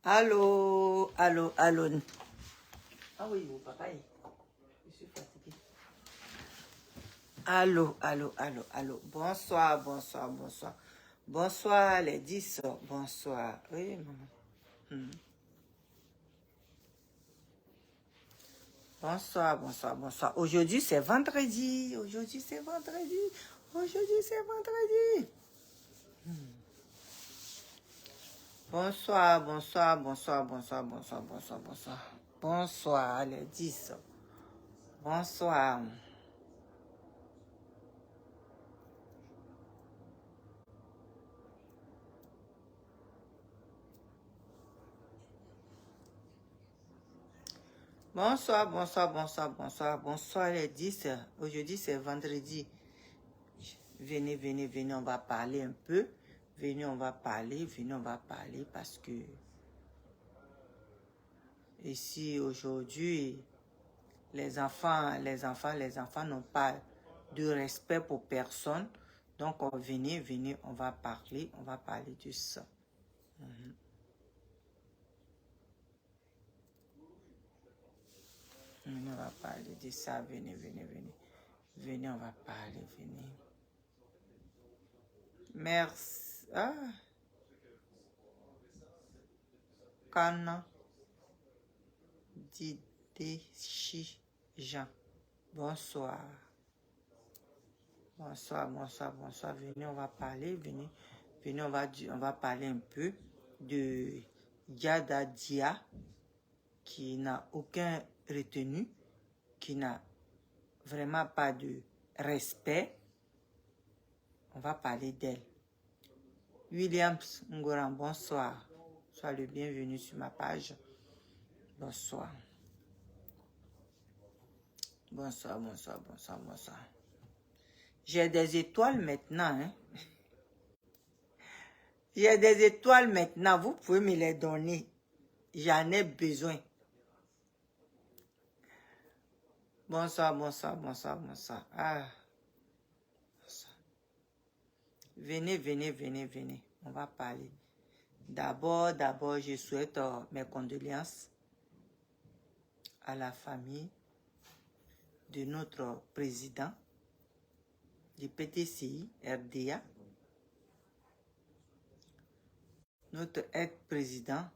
Allô, allô, allô. Ah oui, mon papa, je suis fatiguée. Allô, allô, allô, allô. Bonsoir, bonsoir, bonsoir. Bonsoir, les 10. Bonsoir. Oui, maman. Bonsoir, bonsoir, bonsoir. Aujourd'hui, c'est vendredi. Aujourd'hui, c'est vendredi. Aujourd'hui, c'est vendredi. Bonsoir, bonsoir, bonsoir, bonsoir, bonsoir, bonsoir, bonsoir. Bonsoir, les 10. Bonsoir. Bonsoir, bonsoir, bonsoir, bonsoir, bonsoir les 10. Aujourd'hui c'est vendredi. Venez, venez, venez, on va parler un peu. Venez, on va parler, venez, on va parler parce que ici aujourd'hui, les enfants n'ont pas de respect pour personne. Donc venez, venez, on va parler de ça. Venez, on va parler de ça, venez, venez, venez. Venez, on va parler, venez. Merci. Ah. Kana Dideshi Jean. Bonsoir. Bonsoir, bonsoir, bonsoir. Venez, on va parler. Venez, venez, on va parler un peu de Yada Dia qui n'a aucun retenu, qui n'a vraiment pas de respect. On va parler d'elle. Williams Ngoran, bonsoir. Sois le bienvenu sur ma page. Bonsoir. Bonsoir, bonsoir, bonsoir, bonsoir. J'ai des étoiles maintenant. Hein? J'ai des étoiles maintenant. Vous pouvez me les donner. J'en ai besoin. Bonsoir, bonsoir, bonsoir, bonsoir. Ah. Bonsoir. Venez, venez, venez, venez. On va parler. D'abord, je souhaite mes condoléances à la famille de notre président du PTCI RDA, notre ex-président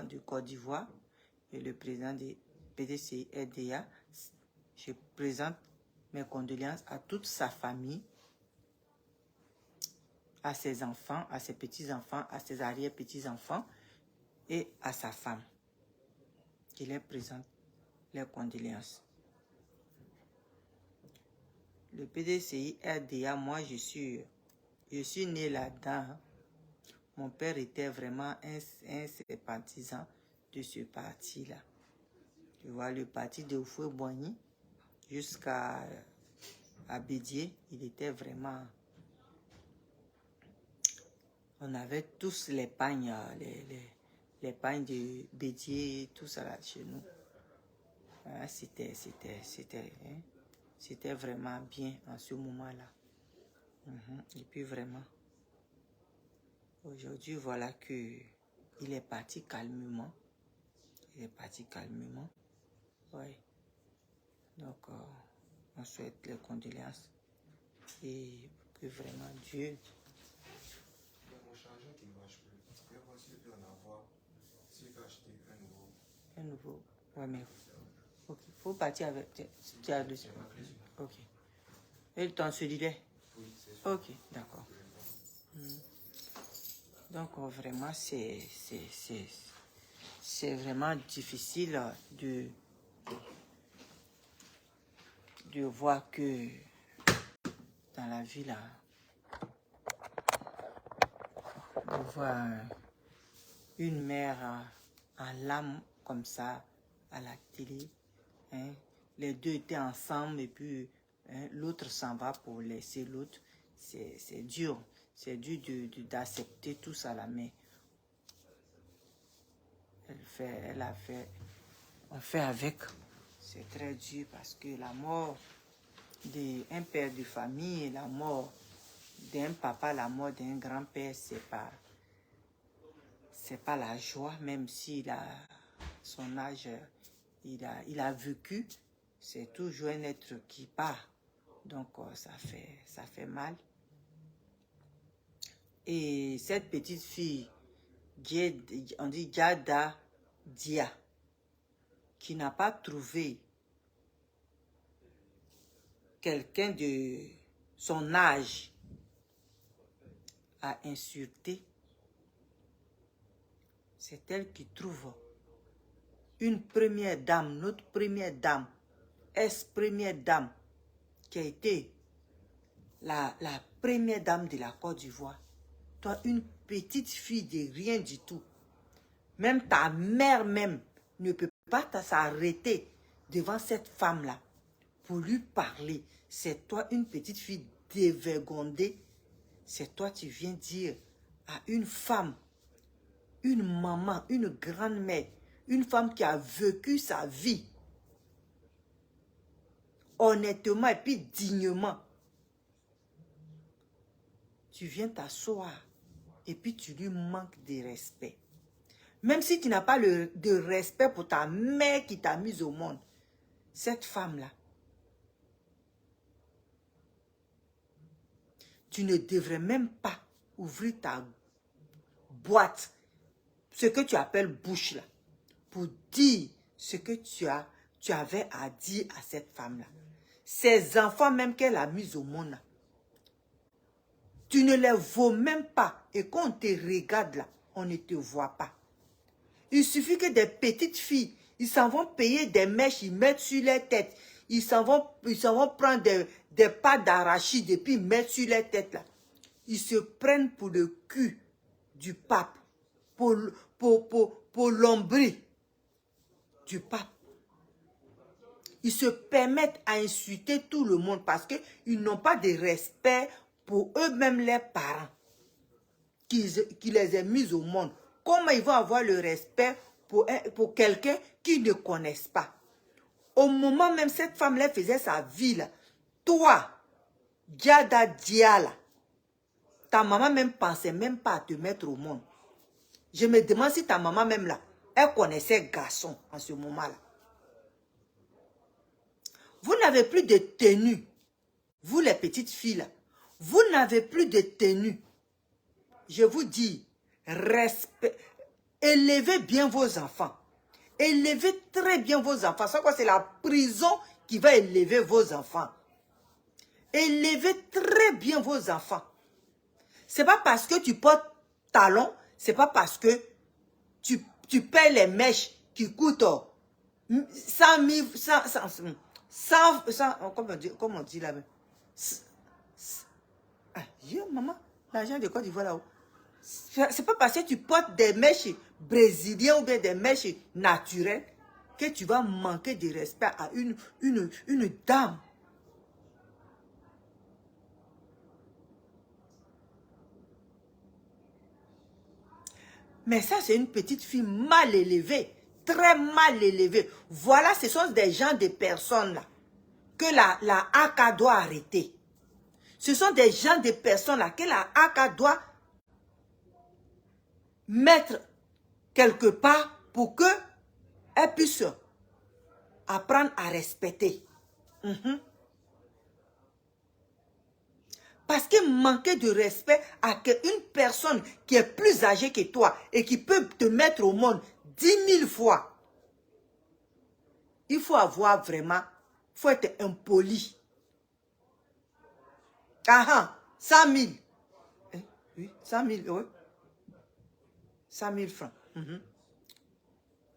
du Côte d'Ivoire et le président du PTCI RDA. Je présente mes condoléances à toute sa famille, à ses enfants, à ses petits-enfants, à ses arrière-petits-enfants et à sa femme. Je leur présente les condoléances. Le PDCI RDA, moi je suis né là-dedans. Mon père était vraiment un sympathisant de ce parti-là. Tu vois, le parti de Houphouët-Boigny jusqu'à Bédié, il était vraiment... On avait tous les pagnes, les pagnes de Bédié, tout ça là chez nous. C'était vraiment bien en ce moment-là. Et puis vraiment, aujourd'hui, voilà que il est parti calmement. Il est parti calmement. Oui. Donc, on souhaite les condoléances. Et que vraiment Dieu... Un nouveau. Ouais, mais... Ok. Faut partir avec... Tu as le... Ok. Et ton celui-là? Ok, d'accord. Donc, vraiment, c'est vraiment difficile de voir que dans la vie, là, de voir une mère en larmes comme ça à la télé. Hein. Les deux étaient ensemble et puis l'autre s'en va pour laisser l'autre. C'est dur. C'est dur d'accepter tout ça là, mais on fait avec. C'est très dur parce que la mort d'un père de famille, la mort d'un papa, la mort d'un grand-père, c'est c'est pas la joie, même s'il a son âge, il a vécu, c'est toujours un être qui part. Donc, ça fait mal. Et cette petite fille, on dit Yada Dia, qui n'a pas trouvé quelqu'un de son âge à insulter, c'est elle qui trouve une première dame, notre première dame, ex-première dame, qui a été la première dame de la Côte d'Ivoire. Toi, une petite fille de rien du tout. Même ta mère même ne peut pas s'arrêter devant cette femme-là pour lui parler. C'est toi, une petite fille dévergondée. C'est toi, tu viens dire à une femme, une maman, une grand-mère, une femme qui a vécu sa vie honnêtement et puis dignement. Tu viens t'asseoir et puis tu lui manques de respect. Même si tu n'as pas de respect pour ta mère qui t'a mise au monde, cette femme-là, tu ne devrais même pas ouvrir ta boîte, ce que tu appelles bouche là, pour dire ce que tu avais à dire à cette femme-là. Ces enfants même qu'elle a mis au monde là, tu ne les vaux même pas. Et quand on te regarde là, on ne te voit pas. Il suffit que des petites filles, ils s'en vont payer des mèches, ils mettent sur leur tête. Ils s'en vont prendre des pâtes d'arachide et puis mettre sur leur tête là. Ils se prennent pour le cul du pape, pour l'ombris du pape. Ils se permettent à insulter tout le monde parce qu'ils n'ont pas de respect pour eux-mêmes, leurs parents, qui les ont mis au monde. Comment ils vont avoir le respect pour quelqu'un qu'ils ne connaissent pas? Au moment même, cette femme-là faisait sa vie, là, toi, Yada Dia, là, ta maman même pensait même pas à te mettre au monde. Je me demande si ta maman même là, elle connaissait garçon en ce moment-là. Vous n'avez plus de tenue. Vous les petites filles là, vous n'avez plus de tenue. Je vous dis, respect, élevez bien vos enfants. Élevez très bien vos enfants. C'est la prison qui va élever vos enfants. Élevez très bien vos enfants. C'est pas parce que tu portes talons, c'est pas parce que tu paies les mèches qui coûtent 100 000, 100, comment on dit là-bas? Maman, l'argent de Côte d'Ivoire là-haut. C'est pas parce que tu portes des mèches brésiliennes ou bien des mèches naturelles que tu vas manquer de respect à une dame. Mais ça, c'est une petite fille mal élevée, très mal élevée. Voilà, ce sont des gens, des personnes là, que la AK doit arrêter. Ce sont des gens, des personnes là, que la AK doit mettre quelque part pour qu'elle puisse apprendre à respecter. Parce que manquer de respect à une personne qui est plus âgée que toi et qui peut te mettre au monde 10 000 fois, il faut avoir vraiment, il faut être impoli. 100 000. Oui, 100 000, oui. 100 000 francs.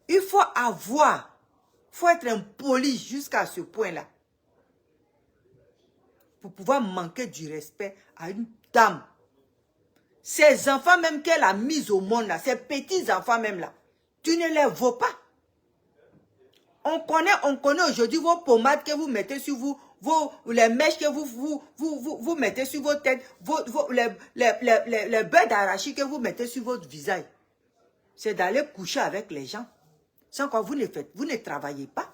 Il faut être impoli jusqu'à ce point-là. Pour pouvoir manquer du respect à une dame. Ces enfants même qu'elle a mis au monde là, ces petits enfants même là, tu ne les vaux pas. On connaît aujourd'hui vos pommades que vous mettez sur vous, les mèches que vous mettez sur vos têtes, les beurres d'arachide que vous mettez sur votre visage. C'est d'aller coucher avec les gens. Sans quoi vous ne travaillez pas.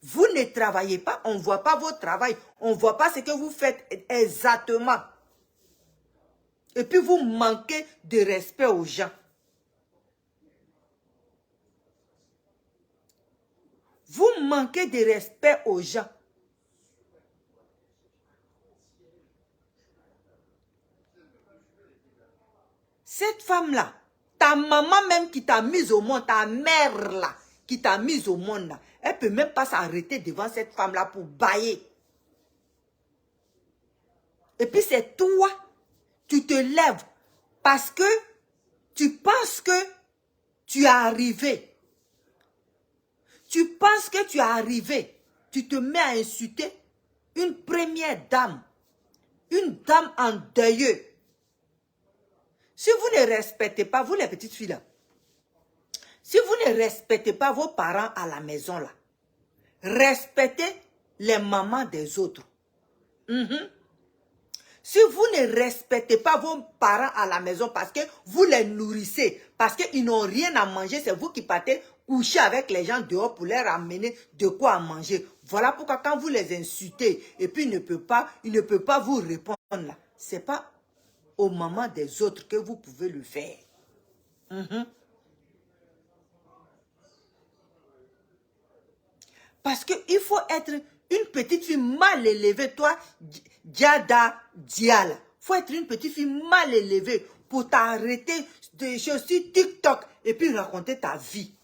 Vous ne travaillez pas, on ne voit pas votre travail. On ne voit pas ce que vous faites exactement. Et puis vous manquez de respect aux gens. Vous manquez de respect aux gens. Cette femme-là, ta maman même qui t'a mise au monde, ta mère là, qui t'a mise au monde là, elle ne peut même pas s'arrêter devant cette femme-là pour bailler. Et puis c'est toi, tu te lèves parce que tu penses que tu es arrivé. Tu penses que tu es arrivé. Tu te mets à insulter une première dame. Une dame endeuillée. Si vous ne respectez pas, vous les petites filles là, si vous ne respectez pas vos parents à la maison là, respectez les mamans des autres. Si vous ne respectez pas vos parents à la maison parce que vous les nourrissez, parce qu'ils n'ont rien à manger, c'est vous qui partez coucher avec les gens dehors pour leur amener de quoi à manger. Voilà pourquoi quand vous les insultez et puis il ne peut pas vous répondre là, ce n'est pas aux mamans des autres que vous pouvez le faire. Parce qu'il faut être une petite fille mal élevée, toi, Diada Dial. Il faut être une petite fille mal élevée pour t'arrêter de sur TikTok et puis raconter ta vie.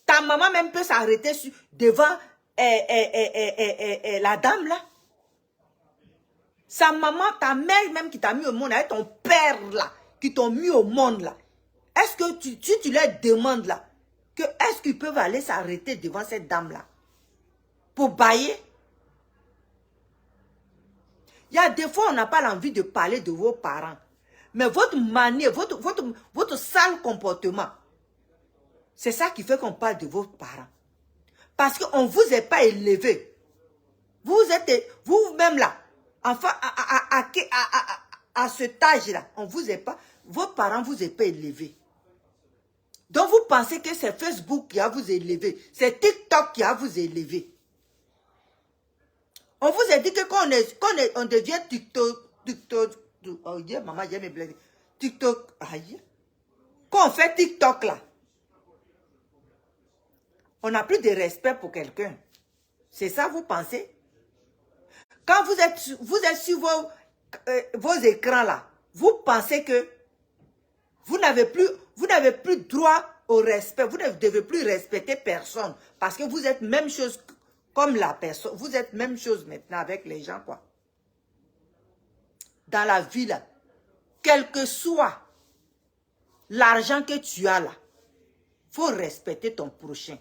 Ta maman même peut s'arrêter devant la dame là. Sa maman, ta mère même qui t'a mis au monde, avec ton père là, qui t'ont mis au monde là. Est-ce que si tu leur demandes là, que est-ce qu'ils peuvent aller s'arrêter devant cette dame là pour bailler? Il y a des fois, on n'a pas l'envie de parler de vos parents. Mais votre manière, votre sale comportement, c'est ça qui fait qu'on parle de vos parents. Parce qu'on ne vous est pas élevé. Vous êtes, vous-même là, enfin, à cet âge-là, on vous est pas, vos parents vous est pas élevés. Donc vous pensez que c'est Facebook qui a vous élevé, c'est TikTok qui a vous élevé. On vous a dit que quand on devient TikTok, oh yeah, maman, j'ai mes blagues. TikTok, aïe. Quand on fait TikTok là, on n'a plus de respect pour quelqu'un. C'est ça vous pensez? Quand vous êtes sur vos écrans là, vous pensez que vous n'avez plus droit au respect. Vous ne devez plus respecter personne. Parce que vous êtes même chose comme la personne. Vous êtes même chose maintenant avec les gens, quoi. Dans la vie, là, quel que soit l'argent que tu as, là, il faut respecter ton prochain.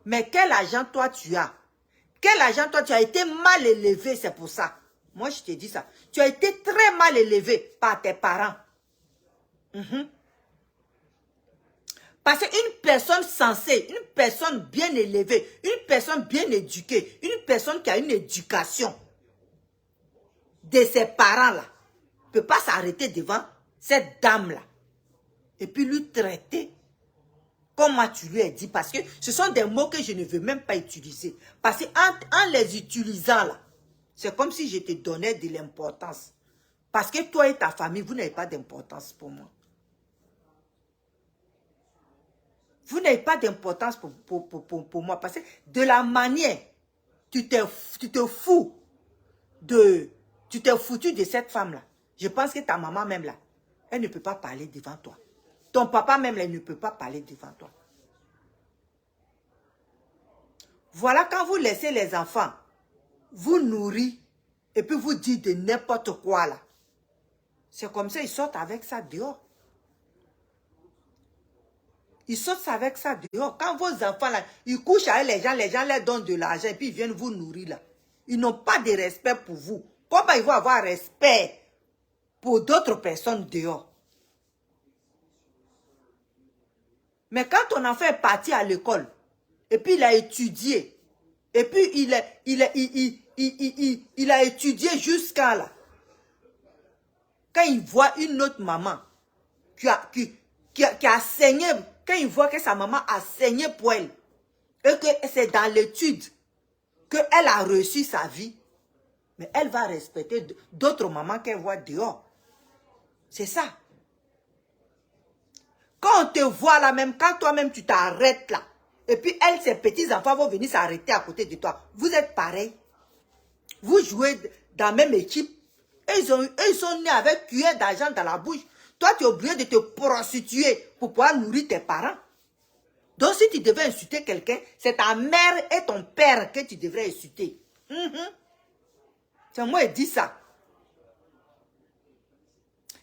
Mais quel argent, toi, tu as? Quel argent, toi, tu as été mal élevé, c'est pour ça. Moi, je te dis ça. Tu as été très mal élevé par tes parents. Parce qu'une personne sensée, une personne bien élevée, une personne bien éduquée, une personne qui a une éducation de ses parents-là, ne peut pas s'arrêter devant cette dame-là et puis lui traiter comme moi tu lui as dit. Parce que ce sont des mots que je ne veux même pas utiliser. Parce qu'en les utilisant là, c'est comme si je te donnais de l'importance. Parce que toi et ta famille, vous n'avez pas d'importance pour moi. Vous n'avez pas d'importance pour moi. Parce que de la manière, tu t'es foutu de cette femme-là. Je pense que ta maman même là, elle ne peut pas parler devant toi. Ton papa même là, il ne peut pas parler devant toi. Voilà quand vous laissez les enfants vous nourrir et puis vous dites de n'importe quoi là. C'est comme ça, ils sortent avec ça dehors. Ils sortent avec ça dehors. Quand vos enfants là, ils couchent avec les gens leur donnent de l'argent et puis ils viennent vous nourrir là. Ils n'ont pas de respect pour vous. Comment ils vont avoir respect pour d'autres personnes dehors? Mais quand ton enfant est parti à l'école, et puis il a étudié, et puis il a étudié jusqu'à là. Quand il voit une autre maman qui a saigné, quand il voit que sa maman a saigné pour elle, et que c'est dans l'étude qu'elle a reçu sa vie, mais elle va respecter d'autres mamans qu'elle voit dehors. C'est ça. Quand on te voit là même, quand toi-même tu t'arrêtes là, Et puis, elle, ses petits-enfants vont venir s'arrêter à côté de toi. Vous êtes pareil. Vous jouez dans la même équipe. Eux, ils sont nés avec cuillère d'argent dans la bouche. Toi, tu es obligé de te prostituer pour pouvoir nourrir tes parents. Donc, si tu devais insulter quelqu'un, c'est ta mère et ton père que tu devrais insulter. C'est moi qui dis ça.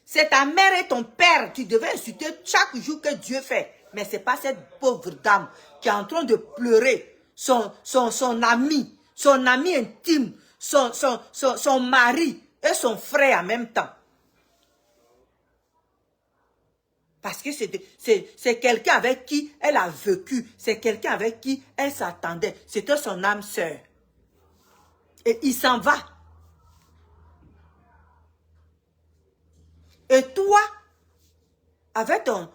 C'est ta mère et ton père qui devais insulter chaque jour que Dieu fait. Mais ce n'est pas cette pauvre dame qui est en train de pleurer son ami intime, son mari et son frère en même temps. Parce que c'est quelqu'un avec qui elle a vécu. C'est quelqu'un avec qui elle s'attendait. C'était son âme sœur. Et il s'en va. Et toi, avec ton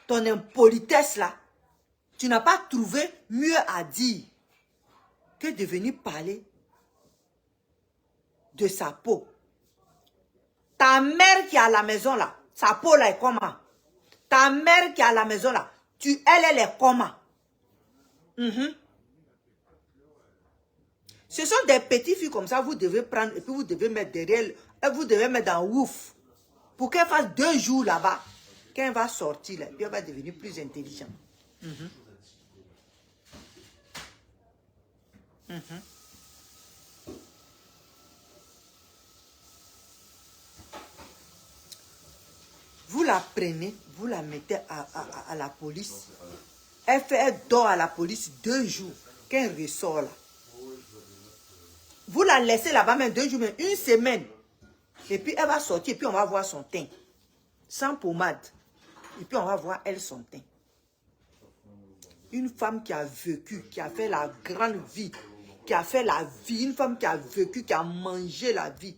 impolitesse là, tu n'as pas trouvé mieux à dire que de venir parler de sa peau. Ta mère qui est à la maison là, sa peau là est comment? Ta mère qui est à la maison là, elle est comment? Ce sont des petites filles comme ça, vous devez prendre et puis vous devez mettre derrière, et vous devez mettre dans ouf. Pour qu'elle fasse 2 jours là-bas, quand elle va sortir là, puis elle va devenir plus intelligente. Vous la prenez, vous la mettez à la police. Elle dort à la police 2 jours. Quand elle ressort là, vous la laissez là-bas même 2 jours, même 1 semaine. Et puis elle va sortir, et puis on va voir son teint. Sans pommade. Et puis on va voir elle son teint. Une femme qui a vécu, qui a fait la grande vie, qui a fait la vie. Une femme qui a vécu, qui a mangé la vie.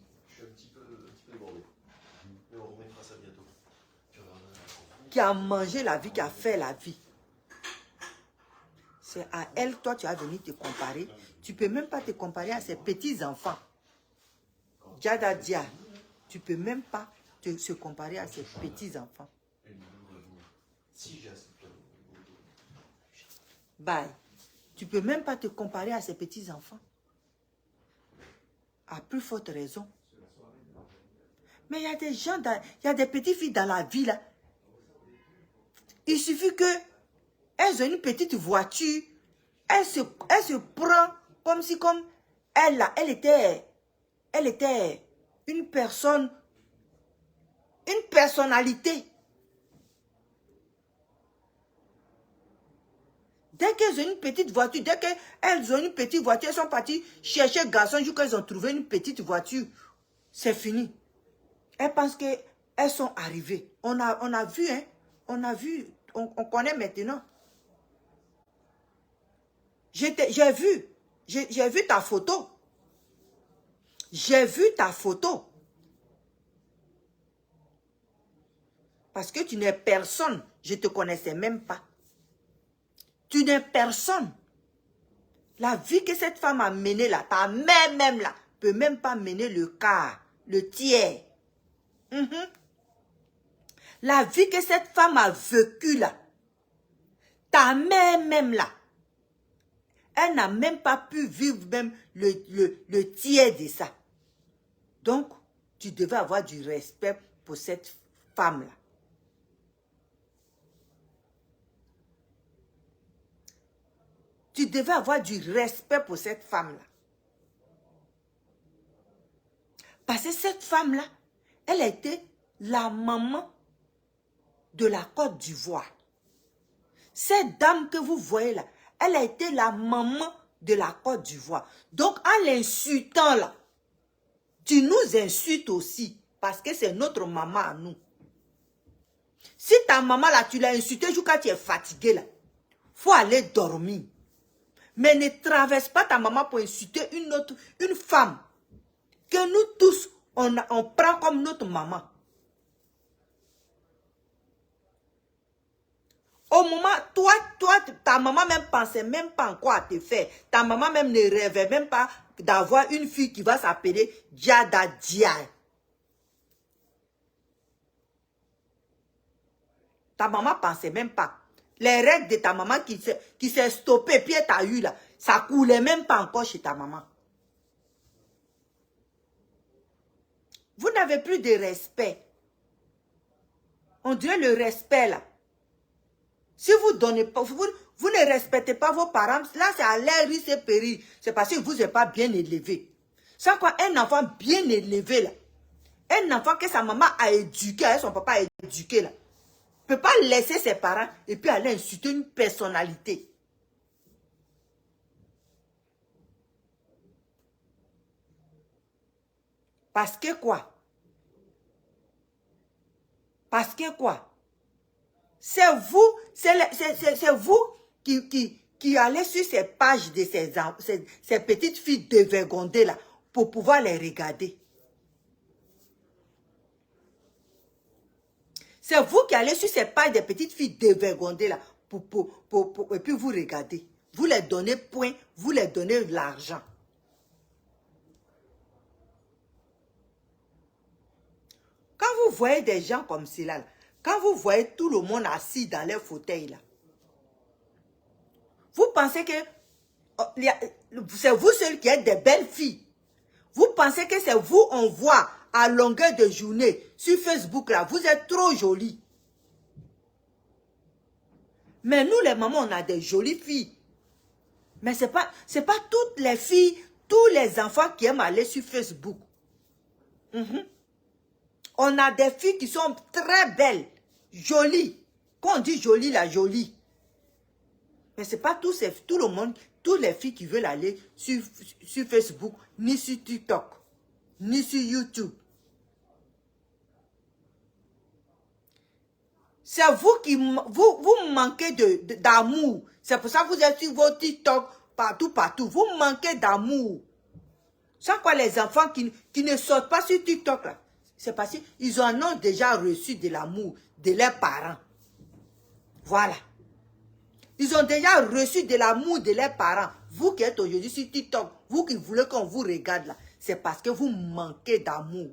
Qui a mangé la vie, qui a fait la vie. C'est à elle, toi, tu as venu te comparer. Tu ne peux même pas te comparer à ses petits-enfants. Djada Dia, tu ne peux même pas se comparer à ses petits-enfants. Bye. Tu ne peux même pas te comparer à ses petits-enfants. À plus forte raison. Mais il y a des gens, il y a des petites filles dans la vie là. Il suffit qu'elles ont une petite voiture. Elle se prend comme si elle était une personne, une personnalité. Dès qu'elles ont une petite voiture, elles sont parties chercher garçon jusqu'à qu'elles ont trouvé une petite voiture. C'est fini. Elles pensent qu'elles sont arrivées. On a vu, hein. On a vu, on connaît maintenant. J'ai vu ta photo. J'ai vu ta photo. Parce que tu n'es personne. Je ne te connaissais même pas. Tu n'es personne. La vie que cette femme a menée là, ta mère même là, peut même pas mener le quart, le tiers. La vie que cette femme a vécue là, ta mère même là, elle n'a même pas pu vivre même le tiers de ça. Donc, tu devais avoir du respect pour cette femme-là. Tu devais avoir du respect pour cette femme-là. Parce que cette femme-là, elle a été la maman de la Côte d'Ivoire. Cette dame que vous voyez là, elle a été la maman de la Côte d'Ivoire. Donc, en l'insultant là, tu nous insultes aussi. Parce que c'est notre maman à nous. Si ta maman là, tu l'as insultée jusqu'à tu es fatigué là, il faut aller dormir. Mais ne traverse pas ta maman pour insulter une femme que nous tous, on prend comme notre maman. Au moment, toi, ta maman même pensait même pas encore à te faire. Ta maman même ne rêvait même pas d'avoir une fille qui va s'appeler Djada Dia. Ta maman pensait même pas. Les règles de ta maman qui s'est stoppée, puis elle t'a eu là. Ça coulait même pas encore chez ta maman. Vous n'avez plus de respect. On dirait le respect là. Si vous donnez pas, vous ne respectez pas vos parents, là c'est à l'air, risque et péril. C'est parce que vous n'êtes pas bien élevé. C'est quoi un enfant bien élevé là? Un enfant que sa maman a éduqué, son papa a éduqué là. Ne peut pas laisser ses parents et puis aller insulter une personnalité. Parce que quoi? Parce que quoi? C'est vous qui allez sur ces pages de ces petites filles dévergondées là pour pouvoir les regarder. C'est vous qui allez sur ces pages des petites filles dévergondées là et puis vous regardez. Vous les donnez point, vous les donnez de l'argent. Quand vous voyez des gens comme cela, quand vous voyez tout le monde assis dans leur fauteuil là, vous pensez que c'est vous seuls qui êtes des belles filles. Vous pensez que c'est vous on voit à longueur de journée sur Facebook là. Vous êtes trop jolies. Mais nous les mamans, on a des jolies filles. Mais c'est pas toutes les filles, tous les enfants qui aiment aller sur Facebook. On a des filles qui sont très belles, jolies. Quand on dit jolie, la jolie. Mais ce n'est pas tout le monde, toutes les filles qui veulent aller sur Facebook, ni sur TikTok, ni sur YouTube. C'est vous qui vous manquez d'amour. C'est pour ça que vous êtes sur vos TikTok, partout. Vous manquez d'amour. C'est quoi les enfants qui ne sortent pas sur TikTok là? C'est parce qu'ils en ont déjà reçu de l'amour de leurs parents. Voilà. Ils ont déjà reçu de l'amour de leurs parents. Vous qui êtes aujourd'hui sur TikTok, vous qui voulez qu'on vous regarde là, c'est parce que vous manquez d'amour.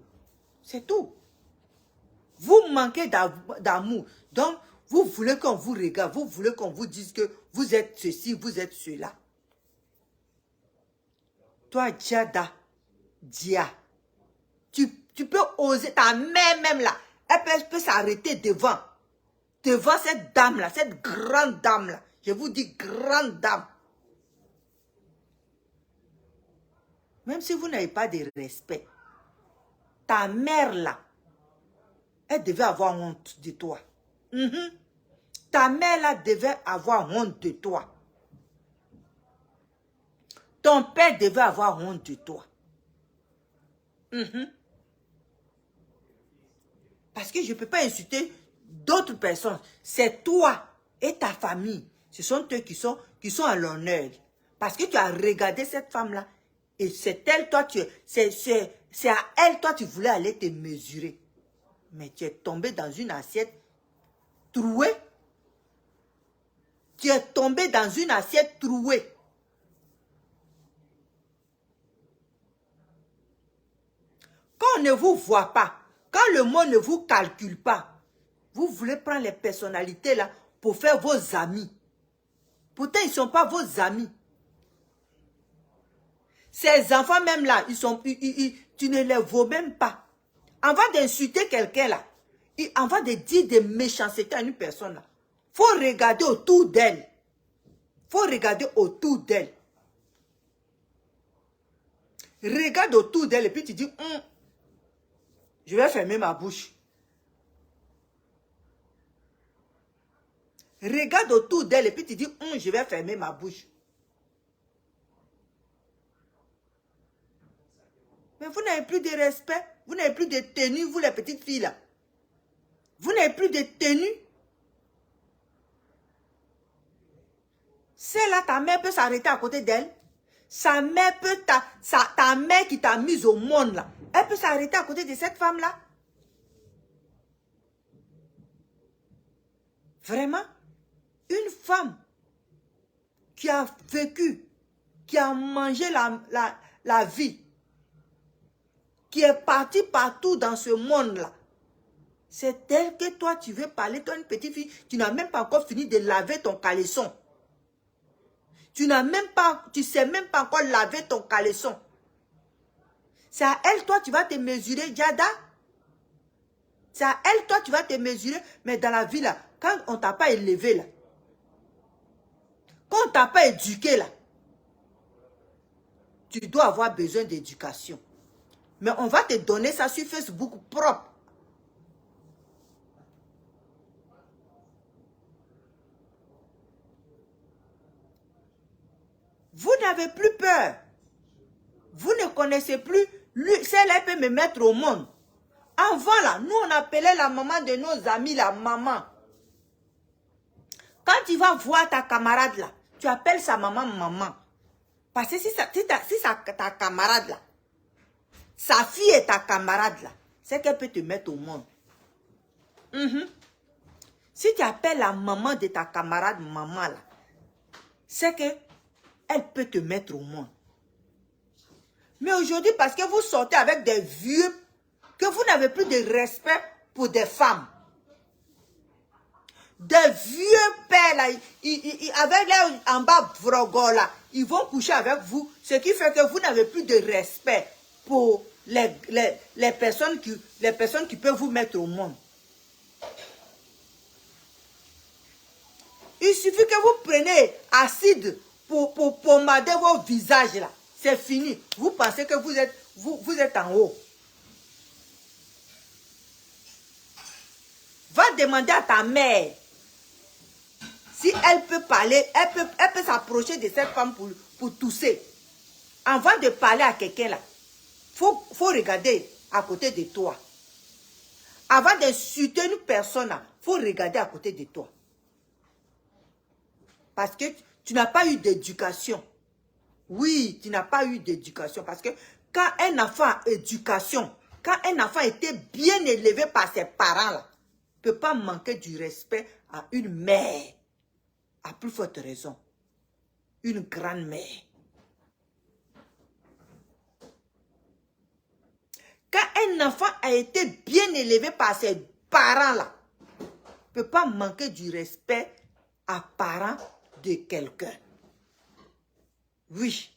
C'est tout. Vous manquez d'amour. Donc, vous voulez qu'on vous regarde, vous voulez qu'on vous dise que vous êtes ceci, vous êtes cela. Toi, Dia, tu peux oser, ta mère même là, elle peut s'arrêter devant cette dame là, cette grande dame là. Je vous dis grande dame. Même si vous n'avez pas de respect, ta mère là, elle devait avoir honte de toi. Ta mère là devait avoir honte de toi. Ton père devait avoir honte de toi. Parce que je ne peux pas insulter d'autres personnes. C'est toi et ta famille. Ce sont eux qui sont à l'honneur. Parce que tu as regardé cette femme-là. Et c'est elle, toi, c'est à elle, toi, tu voulais aller te mesurer. Mais tu es tombé dans une assiette trouée. Tu es tombé dans une assiette trouée. Quand on ne vous voit pas, quand le monde ne vous calcule pas, vous voulez prendre les personnalités là pour faire vos amis. Pourtant, ils ne sont pas vos amis. Ces enfants même là, tu ne les vaux même pas. Avant d'insulter quelqu'un là, avant de dire des méchancetés à une personne là, il faut regarder autour d'elle. Il faut regarder autour d'elle. Regarde autour d'elle et puis tu dis, je vais fermer ma bouche. Regarde autour d'elle et puis tu dis, je vais fermer ma bouche. Mais vous n'avez plus de respect, vous n'avez plus de tenue, vous les petites filles là. Vous n'avez plus de tenue. Celle-là, ta mère peut s'arrêter à côté d'elle. Sa mère peut, ta mère qui t'a mise au monde là, elle peut s'arrêter à côté de cette femme-là. Vraiment, une femme qui a vécu, qui a mangé la vie, qui est partie partout dans ce monde-là. C'est elle que toi, tu veux parler. Toi, une petite fille, tu n'as même pas encore fini de laver ton caleçon. Tu sais même pas encore laver ton caleçon. C'est à elle, toi, tu vas te mesurer, Diada. C'est à elle, toi, tu vas te mesurer. Mais dans la vie, là, quand on ne t'a pas élevé, là, quand on ne t'a pas éduqué, là, tu dois avoir besoin d'éducation. Mais on va te donner ça sur Facebook propre. Vous n'avez plus peur. Vous ne connaissez plus. Celle-là peut me mettre au monde. Avant là, nous on appelait la maman de nos amis la maman. Quand tu vas voir ta camarade là, tu appelles sa maman maman. Parce que si ta camarade là, sa fille est ta camarade là, c'est qu'elle peut te mettre au monde. Si tu appelles la maman de ta camarade maman là, c'est que elle peut te mettre au monde. Mais aujourd'hui, parce que vous sortez avec des vieux, que vous n'avez plus de respect pour des femmes. Des vieux pères là, avec les en bas vrogo là, ils vont coucher avec vous. Ce qui fait que vous n'avez plus de respect pour les personnes qui peuvent vous mettre au monde. Il suffit que vous preniez acide pour pommader vos visages là. C'est fini. Vous pensez que vous êtes en haut. Va demander à ta mère si elle peut parler, elle peut s'approcher de cette femme pour tousser. Avant de parler à quelqu'un là, faut regarder à côté de toi. Avant d'insulter une personne là, faut regarder à côté de toi. Parce que tu n'as pas eu d'éducation. Oui, tu n'as pas eu d'éducation. Parce que quand un enfant a éducation, quand un enfant était bien élevé par ses parents là, ne peut pas manquer du respect à une mère. À plus forte raison, une grand-mère. Quand un enfant a été bien élevé par ses parents là, ne peut pas manquer du respect à parents de quelqu'un. Oui.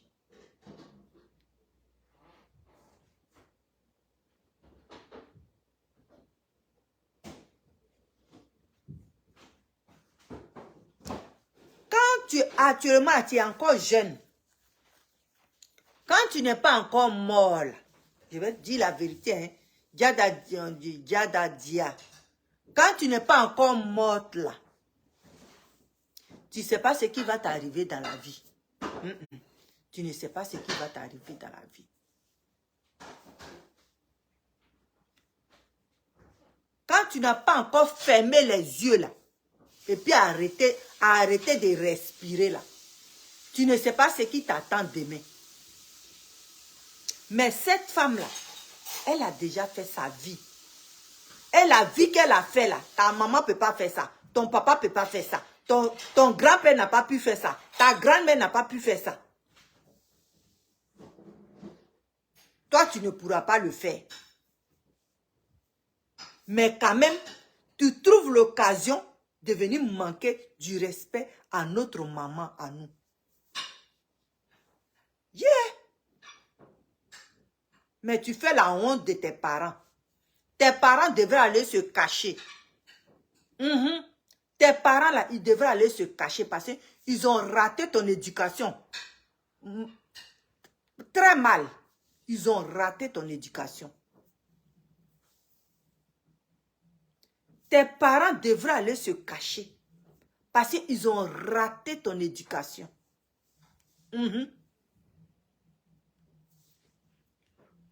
Actuellement, tu es encore jeune. Quand tu n'es pas encore mort, là, je vais te dire la vérité, hein, Diada Dia. Quand tu n'es pas encore morte là, tu ne sais pas ce qui va t'arriver dans la vie. Tu ne sais pas ce qui va t'arriver dans la vie. Quand tu n'as pas encore fermé les yeux là, et puis arrêter de respirer là, tu ne sais pas ce qui t'attend demain. Mais cette femme-là, elle a déjà fait sa vie. Elle a vu qu'elle a fait là. Ta maman ne peut pas faire ça. Ton papa ne peut pas faire ça. Ton grand-père n'a pas pu faire ça. Ta grand-mère n'a pas pu faire ça. Toi, tu ne pourras pas le faire. Mais quand même, tu trouves l'occasion de venir manquer du respect à notre maman, à nous. Yeah! Mais tu fais la honte de tes parents. Tes parents devraient aller se cacher. Tes parents, là, ils devraient aller se cacher parce qu'ils ont raté ton éducation. Très mal. Ils ont raté ton éducation. Tes parents devraient aller se cacher parce qu'ils ont raté ton éducation.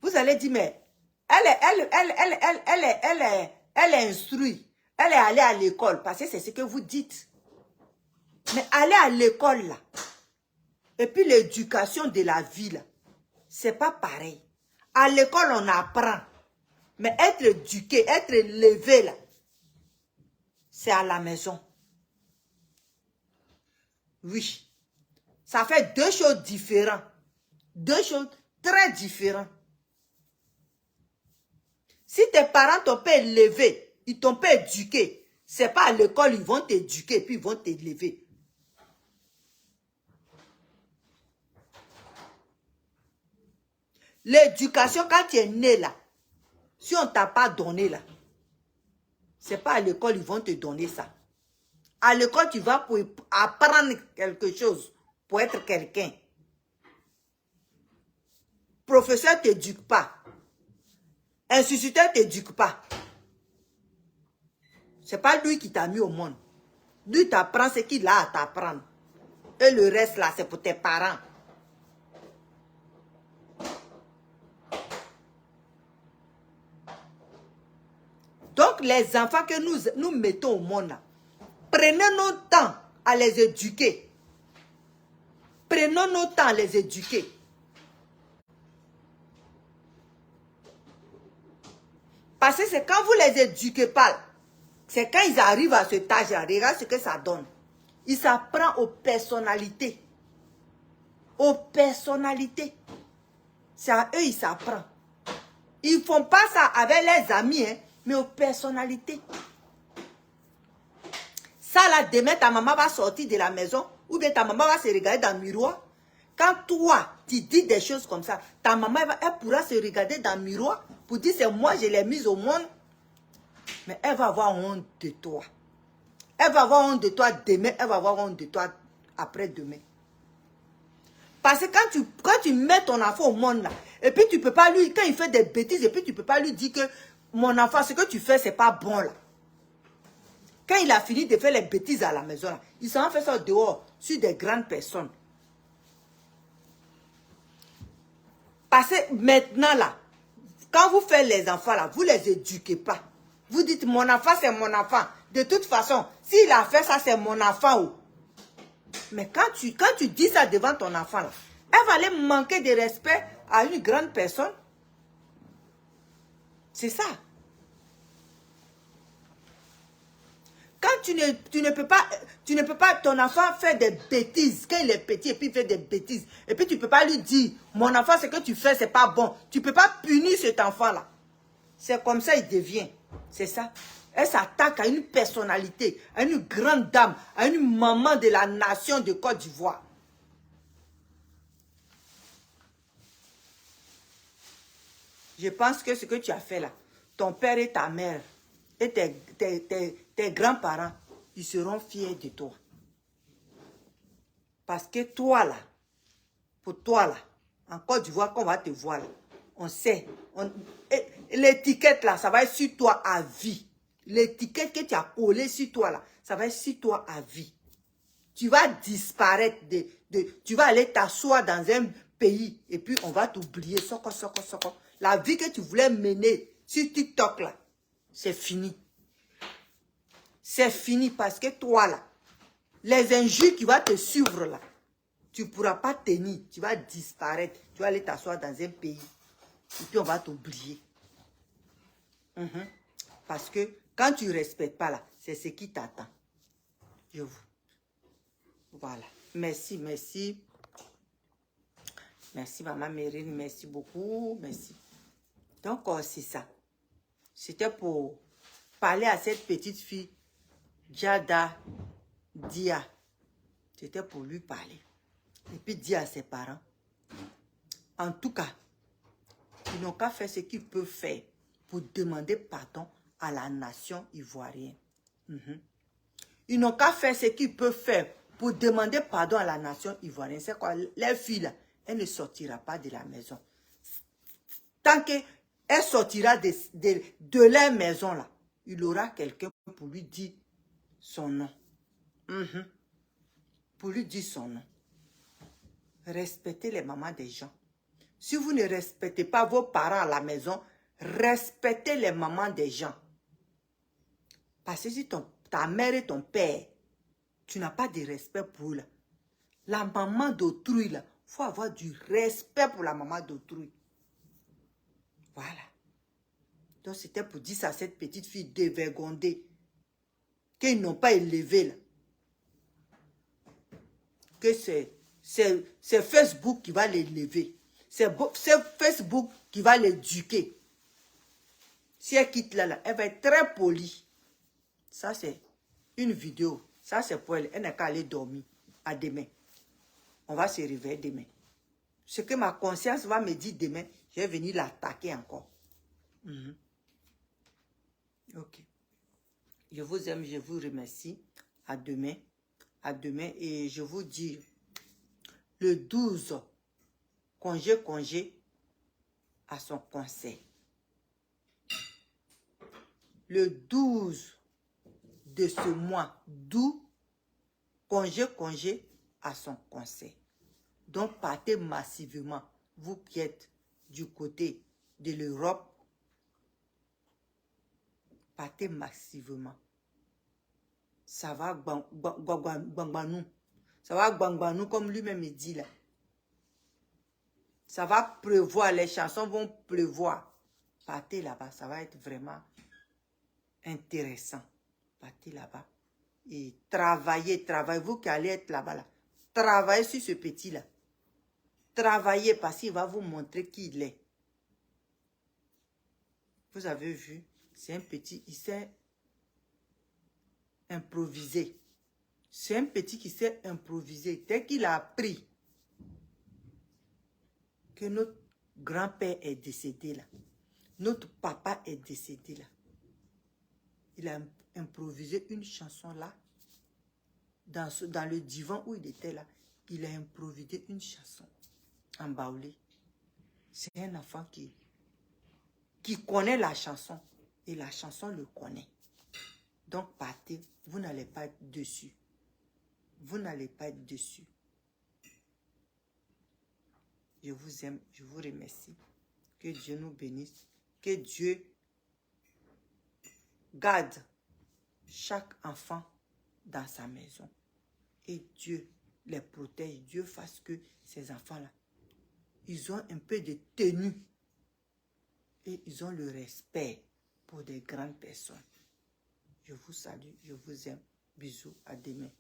Vous allez dire, mais elle est instruite. Elle est allée à l'école parce que c'est ce que vous dites. Mais aller à l'école là, et puis l'éducation de la vie là, c'est pas pareil. À l'école, on apprend. Mais être éduqué, être élevé là, c'est à la maison. Oui. Ça fait deux choses différentes. Deux choses très différentes. Si tes parents t'ont pas élevé Ils t'ont pas éduqué. C'est pas à l'école, ils vont t'éduquer, puis ils vont t'élever. L'éducation, quand tu es né là, si on ne t'a pas donné là, c'est pas à l'école, ils vont te donner ça. À l'école, tu vas pour apprendre quelque chose, pour être quelqu'un. Professeur ne t'éduque pas. Instituteur ne t'éduque pas. C'est pas lui qui t'a mis au monde. Lui t'apprend ce qu'il a à t'apprendre. Et le reste là, c'est pour tes parents. Donc les enfants que nous mettons au monde là, prenons notre temps à les éduquer. Prenons notre temps à les éduquer. Parce que c'est quand vous les éduquez pas, c'est quand ils arrivent à cet âge-là, regarde ce que ça donne. Ils s'apprennent aux personnalités. Aux personnalités. C'est à eux ils s'apprennent. Ils ne font pas ça avec les amis, hein, mais aux personnalités. Ça là, demain, ta maman va sortir de la maison, ou bien ta maman va se regarder dans le miroir. Quand toi, tu dis des choses comme ça, ta maman, elle pourra se regarder dans le miroir pour dire c'est moi, je l'ai mise au monde. Mais elle va avoir honte de toi. Elle va avoir honte de toi demain, elle va avoir honte de toi après-demain. Parce que quand tu mets ton enfant au monde là, et puis tu peux pas lui, quand il fait des bêtises, et puis tu peux pas lui dire que mon enfant, ce que tu fais, c'est pas bon là. Quand il a fini de faire les bêtises à la maison là, il s'en fait ça dehors, sur des grandes personnes. Parce que maintenant là, quand vous faites les enfants là, vous les éduquez pas. Vous dites mon enfant c'est mon enfant. De toute façon, s'il a fait ça, c'est mon enfant. Oh. Mais quand tu dis ça devant ton enfant là, elle va aller manquer de respect à une grande personne. C'est ça. Quand tu ne peux pas, ton enfant faire des bêtises, quand il est petit et puis il fait des bêtises, et puis tu ne peux pas lui dire, mon enfant, ce que tu fais, c'est pas bon. Tu ne peux pas punir cet enfant-là. C'est comme ça il devient. C'est ça. Elle s'attaque à une personnalité, à une grande dame, à une maman de la nation de Côte d'Ivoire. Je pense que ce que tu as fait là, ton père et ta mère et tes grands-parents, ils seront fiers de toi. Parce que toi là, pour toi là, en Côte d'Ivoire, qu'on va te voir là, on sait. L'étiquette là, ça va être sur toi à vie. L'étiquette que tu as collée sur toi là, ça va être sur toi à vie. Tu vas disparaître, tu vas aller t'asseoir dans un pays et puis on va t'oublier. Soko. La vie que tu voulais mener sur TikTok là, c'est fini. C'est fini parce que toi là, les injures qui vont te suivre là, tu ne pourras pas tenir, tu vas disparaître. Tu vas aller t'asseoir dans un pays et puis on va t'oublier. Parce que quand tu ne respectes pas là, c'est ce qui t'attend. Je vous. Voilà. Merci. Merci maman Mérine, merci beaucoup. Merci. Donc c'est ça. C'était pour parler à cette petite fille, Jada Dia. C'était pour lui parler. Et puis dire à ses parents. En tout cas, ils n'ont qu'à faire ce qu'ils peuvent faire pour demander pardon à la nation ivoirienne. Ils n'ont qu'à faire ce qu'ils peuvent faire pour demander pardon à la nation ivoirienne. C'est quoi? Les filles là, elle ne sortira pas de la maison. Tant qu'elle sortira de leur maison là, il aura quelqu'un pour lui dire son nom. Pour lui dire son nom. Respectez les mamans des gens. Si vous ne respectez pas vos parents à la maison, respectez les mamans des gens. Parce que si ta mère et ton père, tu n'as pas de respect pour eux, la maman d'autrui, il faut avoir du respect pour la maman d'autrui. Voilà. Donc c'était pour dire ça à cette petite fille dévergondée, qu'ils n'ont pas élevé là. Que c'est Facebook qui va l'élever. C'est Facebook qui va l'éduquer. Si elle quitte là, elle va être très polie. Ça, c'est une vidéo. Ça, c'est pour elle. Elle n'a qu'à aller dormir. À demain. On va se réveiller demain. Ce que ma conscience va me dire demain, je vais venir l'attaquer encore. Ok. Je vous aime, je vous remercie. À demain. À demain. Et je vous dis, le 12, congé, à son conseil. Le 12 de ce mois d'août, congé, à son conseil. Donc, partez massivement, vous qui êtes du côté de l'Europe, partez massivement. Ça va gbangbanou. Ça va gbangbanou comme lui-même il dit là. Ça va pleuvoir, les chansons vont pleuvoir. Partez là-bas, ça va être vraiment intéressant. Partez là-bas. Et travaillez, vous qui allez être là-bas. Là. Travaillez sur ce petit-là. Travaillez parce qu'il va vous montrer qui il est. Vous avez vu, c'est un petit, il sait improviser. C'est un petit qui sait improviser. Dès qu'il a appris que notre grand-père est décédé là, notre papa est décédé là, il a improvisé une chanson là, dans le divan où il était là, il a improvisé une chanson en baoulé. C'est un enfant qui connaît la chanson et la chanson le connaît. Donc partez, vous n'allez pas être dessus. Vous n'allez pas être dessus. Je vous aime, je vous remercie. Que Dieu nous bénisse. Que Dieu garde chaque enfant dans sa maison. Et Dieu les protège. Dieu fasse que ces enfants-là, ils ont un peu de tenue. Et ils ont le respect pour des grandes personnes. Je vous salue, je vous aime. Bisous, à demain.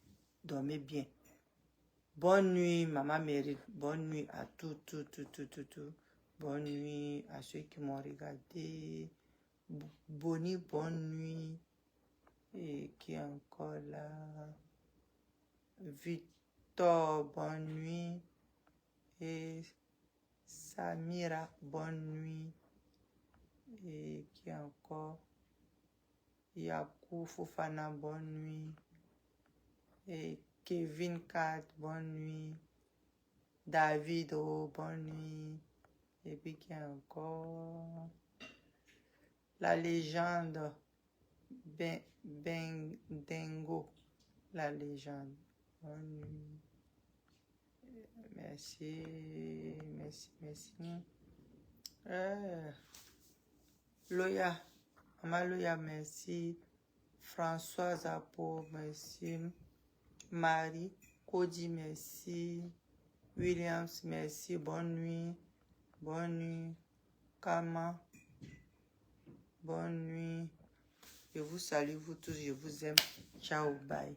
Dormez bien. Bonne nuit, maman Mérite. Bonne nuit à tout. Bonne nuit à ceux qui m'ont regardé. Bonnie, bonne nuit. Et qui est encore là? Victor, bonne nuit. Et Samira, bonne nuit. Et qui est encore? Yakou Fofana, bonne nuit. Et Kevin Kat, bonne nuit. David, oh, bonne nuit. Et puis qui est encore? La légende Dengo. La légende. Bonne nuit. Merci. Loya. Maman Loya, merci. Françoise Apo, merci. Marie, Cody, merci. Williams, merci. Bonne nuit. Bonne nuit. Kama, bonne nuit. Je vous salue, vous tous, je vous aime. Ciao, bye.